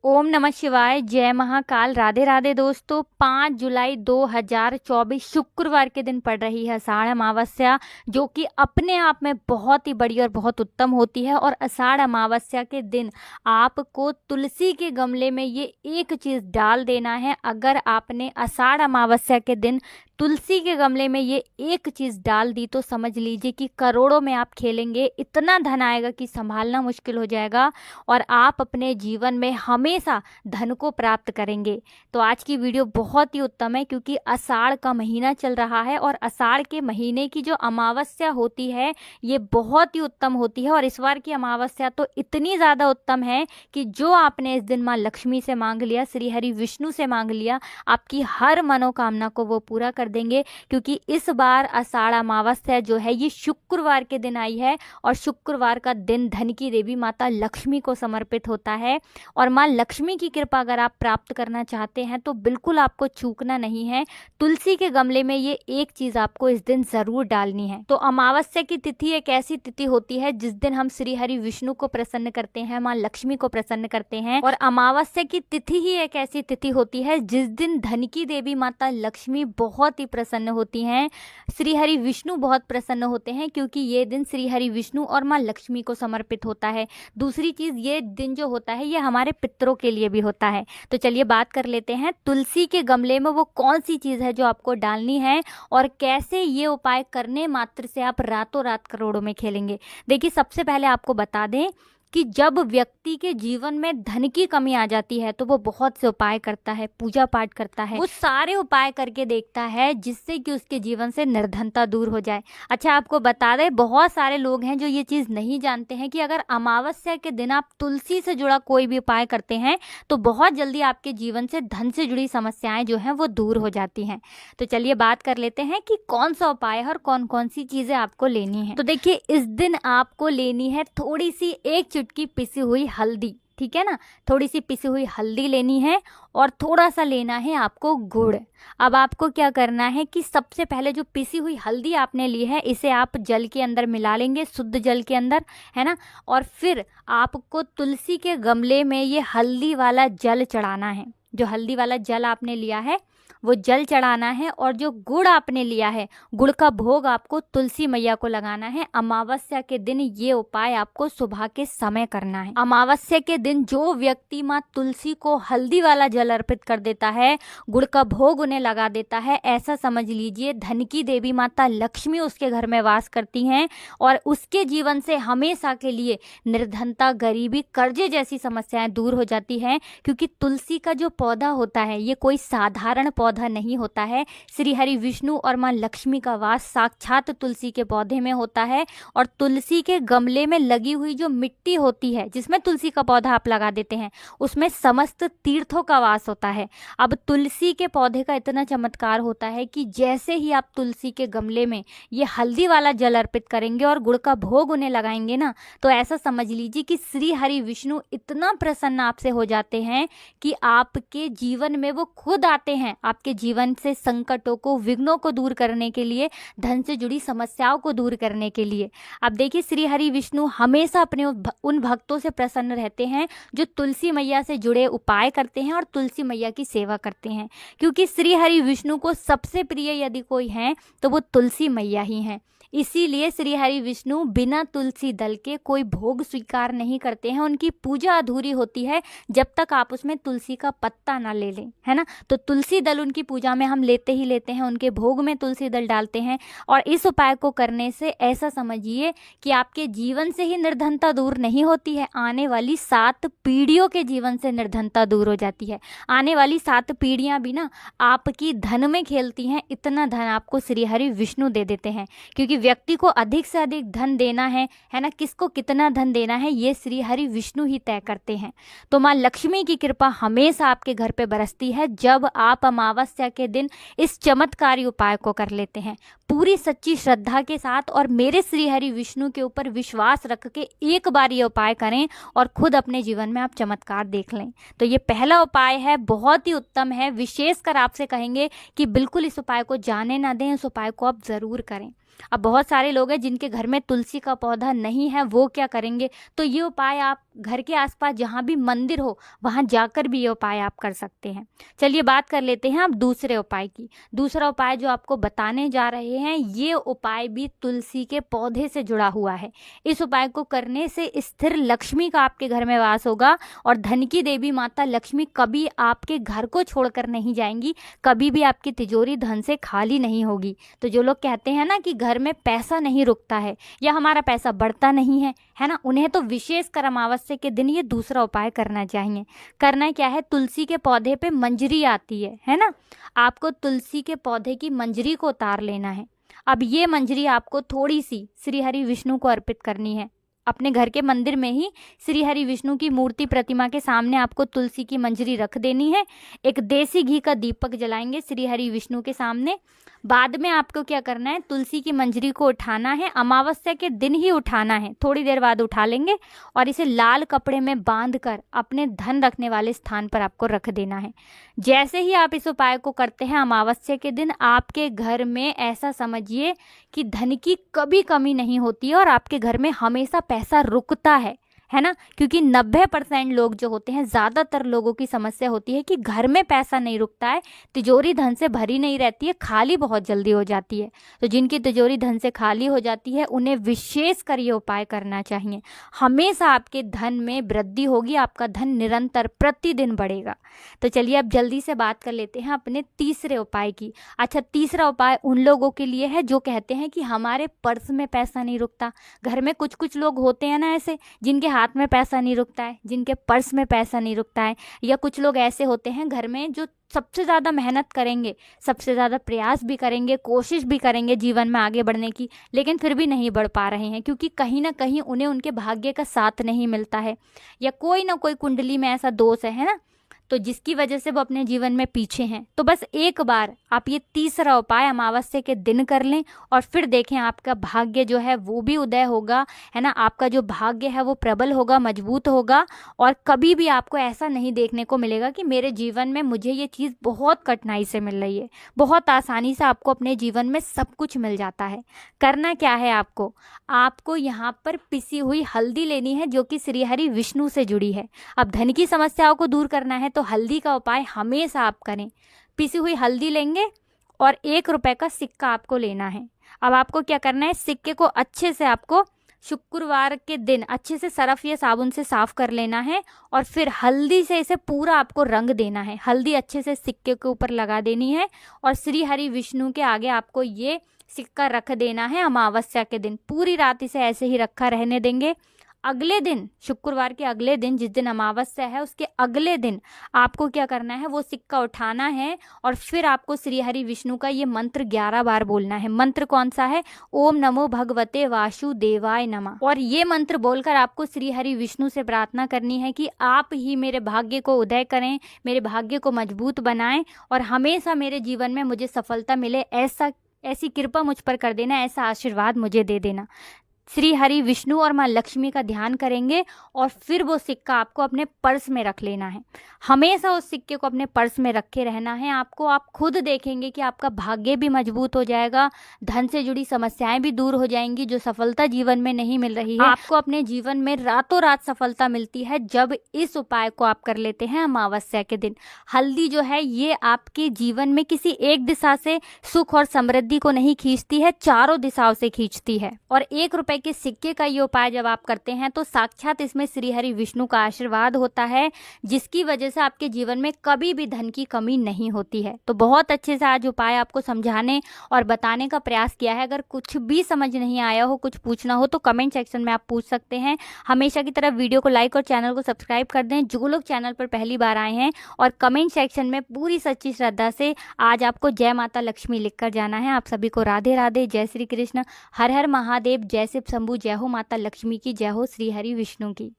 ओम नमः शिवाय, जय महाकाल, राधे राधे दोस्तों। 5 जुलाई 2024 शुक्रवार के दिन पड़ रही है आषाढ़ अमावस्या, जो कि अपने आप में बहुत ही बड़ी और बहुत उत्तम होती है। और आषाढ़ अमावस्या के दिन आपको तुलसी के गमले में ये एक चीज़ डाल देना है। अगर आपने आषाढ़ अमावस्या के दिन तुलसी के गमले में ये एक चीज़ डाल दी तो समझ लीजिए कि करोड़ों में आप खेलेंगे। इतना धन आएगा कि संभालना मुश्किल हो जाएगा और आप अपने जीवन में हमेशा धन को प्राप्त करेंगे। तो आज की वीडियो बहुत ही उत्तम है, क्योंकि आषाढ़ का महीना चल रहा है और आषाढ़ के महीने की जो अमावस्या होती है ये बहुत ही उत्तम होती है। और इस बार की अमावस्या तो इतनी ज़्यादा उत्तम है कि जो आपने इस दिन माँ लक्ष्मी से मांग लिया, श्री हरि विष्णु से मांग लिया, आपकी हर मनोकामना को वो पूरा कर देंगे। क्योंकि इस बार आषाढ़ अमावस्या जो है ये शुक्रवार के दिन आई है और शुक्रवार का दिन धन की देवी माता लक्ष्मी को समर्पित होता है। और माँ लक्ष्मी की कृपा अगर आप प्राप्त करना चाहते हैं तो बिल्कुल आपको चूकना नहीं है। तुलसी के गमले में ये एक चीज़ आपको इस दिन ज़रूर डालनी है। तो अमावस्या की तिथि एक ऐसी तिथि होती है जिस दिन हम श्री हरि विष्णु को प्रसन्न करते हैं, माँ लक्ष्मी को प्रसन्न करते हैं। और अमावस्या की तिथि ही एक ऐसी तिथि होती है जिस दिन धन की देवी माता लक्ष्मी बहुत ही प्रसन्न होती हैं। श्री हरि विष्णु बहुत प्रसन्न होते हैं, क्योंकि ये दिन श्री हरि विष्णु और माँ लक्ष्मी को समर्पित होता है। दूसरी चीज़, ये दिन जो होता है ये हमारे पितरों के लिए भी होता है। तो चलिए बात कर लेते हैं तुलसी के गमले में वो कौन सी चीज़ है जो आपको डालनी है और कैसे ये उपाय करने मात्र से आप रातों रात करोड़ों में खेलेंगे। देखिए, सबसे पहले आपको बता दें कि जब व्यक्ति के जीवन में धन की कमी आ जाती है तो वो बहुत से उपाय करता है, पूजा पाठ करता है, वो सारे उपाय करके देखता है जिससे कि उसके जीवन से निर्धनता दूर हो जाए। अच्छा, आपको बता दें, बहुत सारे लोग हैं जो ये चीज़ नहीं जानते हैं कि अगर अमावस्या के दिन आप तुलसी से जुड़ा कोई भी उपाय करते हैं तो बहुत जल्दी आपके जीवन से धन से जुड़ी समस्याएं जो हैं वो दूर हो जाती हैं। तो चलिए बात कर लेते हैं कि कौन सा उपाय है और कौन कौन सी चीज़ें आपको लेनी है। तो देखिए, इस दिन आपको लेनी है थोड़ी सी एक चुटकी पिसी हुई हल्दी, ठीक है ना। थोड़ी सी पिसी हुई हल्दी लेनी है और थोड़ा सा लेना है आपको गुड़। अब आपको क्या करना है कि सबसे पहले जो पिसी हुई हल्दी आपने ली है इसे आप जल के अंदर मिला लेंगे, शुद्ध जल के अंदर, है ना। और फिर आपको तुलसी के गमले में ये हल्दी वाला जल चढ़ाना है। जो हल्दी वाला जल आपने लिया है वो जल चढ़ाना है और जो गुड़ आपने लिया है, गुड़ का भोग आपको तुलसी मैया को लगाना है। अमावस्या के दिन ये उपाय आपको सुबह के समय करना है। अमावस्या के दिन जो व्यक्ति माँ तुलसी को हल्दी वाला जल अर्पित कर देता है, गुड़ का भोग उन्हें लगा देता है, ऐसा समझ लीजिए धन की देवी माता लक्ष्मी उसके घर में वास करती हैं और उसके जीवन से हमेशा के लिए निर्धनता, गरीबी, कर्जे जैसी समस्याएं दूर हो जाती हैं। क्योंकि तुलसी का जो पौधा होता है ये कोई साधारण पौधा नहीं होता है। श्री हरि विष्णु और माँ लक्ष्मी का वास साक्षात तुलसी के पौधे में होता है। और तुलसी के गमले में लगी हुई जो मिट्टी होती है जिसमें तुलसी का पौधा आप लगा देते हैं, उसमें समस्त तीर्थों का वास होता है। अब तुलसी के पौधे का इतना चमत्कार होता है कि जैसे ही आप तुलसी के गमले में ये हल्दी वाला जल अर्पित करेंगे और गुड़ का भोग उन्हें लगाएंगे ना, तो ऐसा समझ लीजिए कि श्री हरि विष्णु इतना प्रसन्न आपसे हो जाते हैं कि आपके जीवन में वो खुद आते हैं, आपके जीवन से संकटों को, विघ्नों को दूर करने के लिए, धन से जुड़ी समस्याओं को दूर करने के लिए। अब देखिए, श्री हरि विष्णु हमेशा अपने उन भक्तों से प्रसन्न रहते हैं जो तुलसी मैया से जुड़े उपाय करते हैं और तुलसी मैया की सेवा करते हैं। क्योंकि श्री हरि विष्णु को सबसे प्रिय यदि कोई है तो वो तुलसी मैया ही हैं। इसीलिए श्री हरि विष्णु बिना तुलसी दल के कोई भोग स्वीकार नहीं करते हैं। उनकी पूजा अधूरी होती है जब तक आप उसमें तुलसी का पत्ता ना ले लें, है ना। तो तुलसी दल उनकी पूजा में हम लेते ही लेते हैं, उनके भोग में तुलसी दल डालते हैं। और इस उपाय को करने से ऐसा समझिए कि आपके जीवन से ही निर्धनता दूर नहीं होती है, आने वाली 7 पीढ़ियों के जीवन से निर्धनता दूर हो जाती है। आने वाली 7 पीढ़ियाँ भी ना आपकी धन में खेलती हैं। इतना धन आपको श्री हरि विष्णु दे देते हैं। क्योंकि व्यक्ति को अधिक से अधिक धन देना है ना, किसको कितना धन देना है ये श्री हरि विष्णु ही तय करते हैं। तो माँ लक्ष्मी की कृपा हमेशा आपके घर पे बरसती है जब आप अमावस्या के दिन इस चमत्कारी उपाय को कर लेते हैं पूरी सच्ची श्रद्धा के साथ। और मेरे श्री हरि विष्णु के ऊपर विश्वास रख के एक बार ये उपाय करें और खुद अपने जीवन में आप चमत्कार देख लें। तो ये पहला उपाय है, बहुत ही उत्तम है। विशेषकर आपसे कहेंगे कि बिल्कुल इस उपाय को जाने ना दें, इस उपाय को आप ज़रूर करें। अब बहुत सारे लोग हैं जिनके घर में तुलसी का पौधा नहीं है, वो क्या करेंगे? तो ये उपाय आप घर के आसपास जहाँ भी मंदिर हो वहाँ जाकर भी ये उपाय आप कर सकते हैं। चलिए बात कर लेते हैं अब दूसरे उपाय की। दूसरा उपाय जो आपको बताने जा रहे हैं, ये उपाय भी तुलसी के पौधे से जुड़ा हुआ है। इस उपाय को करने से स्थिर लक्ष्मी का आपके घर में वास होगा और धन की देवी माता लक्ष्मी कभी आपके घर को छोड़कर नहीं जाएंगी, कभी भी आपकी तिजोरी धन से खाली नहीं होगी। तो जो लोग कहते हैं ना कि घर में पैसा नहीं रुकता है या हमारा पैसा बढ़ता नहीं है ना, उन्हें तो विशेषकर अमावस्या के दिन ये दूसरा उपाय करना चाहिए। करना क्या है, तुलसी के पौधे पे मंजरी आती है ना, आपको तुलसी के पौधे की मंजरी को उतार लेना है। अब ये मंजरी आपको थोड़ी सी श्री हरि विष्णु को अर्पित करनी है। अपने घर के मंदिर में ही श्री हरि विष्णु की मूर्ति प्रतिमा के सामने आपको तुलसी की मंजरी रख देनी है। एक देसी घी का दीपक जलाएंगे श्री हरि विष्णु के सामने। बाद में आपको क्या करना है, तुलसी की मंजरी को उठाना है, अमावस्या के दिन ही उठाना है, थोड़ी देर बाद उठा लेंगे और इसे लाल कपड़े में बांधकर अपने धन रखने वाले स्थान पर आपको रख देना है। जैसे ही आप इस उपाय को करते हैं अमावस्या के दिन, आपके घर में ऐसा समझिए कि धन की कभी कमी नहीं होती है और आपके घर में हमेशा पैसा रुकता है ना। क्योंकि 90% लोग जो होते हैं, ज़्यादातर लोगों की समस्या होती है कि घर में पैसा नहीं रुकता है, तिजोरी धन से भरी नहीं रहती है, खाली बहुत जल्दी हो जाती है। तो जिनकी तिजोरी धन से खाली हो जाती है उन्हें विशेषकर ये उपाय करना चाहिए। हमेशा आपके धन में वृद्धि होगी, आपका धन निरंतर प्रतिदिन बढ़ेगा। तो चलिए अब जल्दी से बात कर लेते हैं अपने तीसरे उपाय की। अच्छा, तीसरा उपाय उन लोगों के लिए है जो कहते हैं कि हमारे पर्स में पैसा नहीं रुकता। घर में कुछ कुछ लोग होते हैं ना ऐसे, जिनके हाथ में पैसा नहीं रुकता है, जिनके पर्स में पैसा नहीं रुकता है। या कुछ लोग ऐसे होते हैं घर में जो सबसे ज़्यादा मेहनत करेंगे, सबसे ज़्यादा प्रयास भी करेंगे, कोशिश भी करेंगे जीवन में आगे बढ़ने की, लेकिन फिर भी नहीं बढ़ पा रहे हैं क्योंकि कहीं ना कहीं उन्हें उनके भाग्य का साथ नहीं मिलता है या कोई ना कोई कुंडली में ऐसा दोष है ना, तो जिसकी वजह से वो अपने जीवन में पीछे हैं। तो बस एक बार आप ये तीसरा उपाय अमावस्या के दिन कर लें और फिर देखें आपका भाग्य जो है वो भी उदय होगा, है ना। आपका जो भाग्य है वो प्रबल होगा, मजबूत होगा और कभी भी आपको ऐसा नहीं देखने को मिलेगा कि मेरे जीवन में मुझे ये चीज़ बहुत कठिनाई से मिल रही है। बहुत आसानी से आपको अपने जीवन में सब कुछ मिल जाता है। करना क्या है, आपको यहाँ पर पिसी हुई हल्दी लेनी है जो कि श्री हरि विष्णु से जुड़ी है। अब धन की समस्याओं को दूर करना है तो हल्दी का उपाय हमेशा आप करें। पिसी हुई हल्दी लेंगे और 1 रुपए का सिक्का आपको लेना है। अब आपको क्या करना है, सिक्के को अच्छे से आपको शुक्रवार के दिन अच्छे से सरफ या साबुन से साफ कर लेना है और फिर हल्दी से इसे पूरा आपको रंग देना है। हल्दी अच्छे से सिक्के के ऊपर लगा देनी है और श्री हरि विष्णु के आगे आपको ये सिक्का रख देना है। अमावस्या के दिन पूरी रात इसे ऐसे ही रखा रहने देंगे। अगले दिन, शुक्रवार के अगले दिन, जिस दिन अमावस्या है उसके अगले दिन आपको क्या करना है, वो सिक्का उठाना है और फिर आपको श्री हरि विष्णु का ये मंत्र 11 बार बोलना है। मंत्र कौन सा है, ओम नमो भगवते वासुदेवाय नमः। और ये मंत्र बोलकर आपको श्री हरि विष्णु से प्रार्थना करनी है कि आप ही मेरे भाग्य को उदय करें, मेरे भाग्य को मजबूत बनाएं और हमेशा मेरे जीवन में मुझे सफलता मिले, ऐसी कृपा मुझ पर कर देना, ऐसा आशीर्वाद मुझे दे देना। श्री हरि विष्णु और माँ लक्ष्मी का ध्यान करेंगे और फिर वो सिक्का आपको अपने पर्स में रख लेना है। हमेशा उस सिक्के को अपने पर्स में रखे रहना है आपको। आप खुद देखेंगे कि आपका भाग्य भी मजबूत हो जाएगा, धन से जुड़ी समस्याएं भी दूर हो जाएंगी। जो सफलता जीवन में नहीं मिल रही है, आपको अपने जीवन में रातों रात सफलता मिलती है जब इस उपाय को आप कर लेते हैं अमावस्या के दिन। हल्दी जो है ये आपके जीवन में किसी एक दिशा से सुख और समृद्धि को नहीं खींचती है, चारों दिशाओं से खींचती है। और 1 रुपए के सिक्के का ये उपाय जब आप करते हैं तो साक्षात इसमें श्री हरि विष्णु का आशीर्वाद होता है, जिसकी वजह से आपके जीवन में कभी भी धन की कमी नहीं होती है। तो बहुत अच्छे से आज उपाय आपको समझाने और बताने का प्रयास किया है। अगर कुछ भी समझ नहीं आया हो, कुछ पूछना हो तो कमेंट सेक्शन में आप पूछ सकते हैं। हमेशा की तरह वीडियो को लाइक और चैनल को सब्सक्राइब कर दें जो लोग चैनल पर पहली बार आए हैं, और कमेंट सेक्शन में पूरी सच्ची श्रद्धा से आज आपको जय माता लक्ष्मी लिखकर जाना है। आप सभी को राधे राधे, जय श्री कृष्ण, हर हर महादेव, जय शिव शंभू, जय हो माता लक्ष्मी की, जय हो श्री हरि विष्णु की।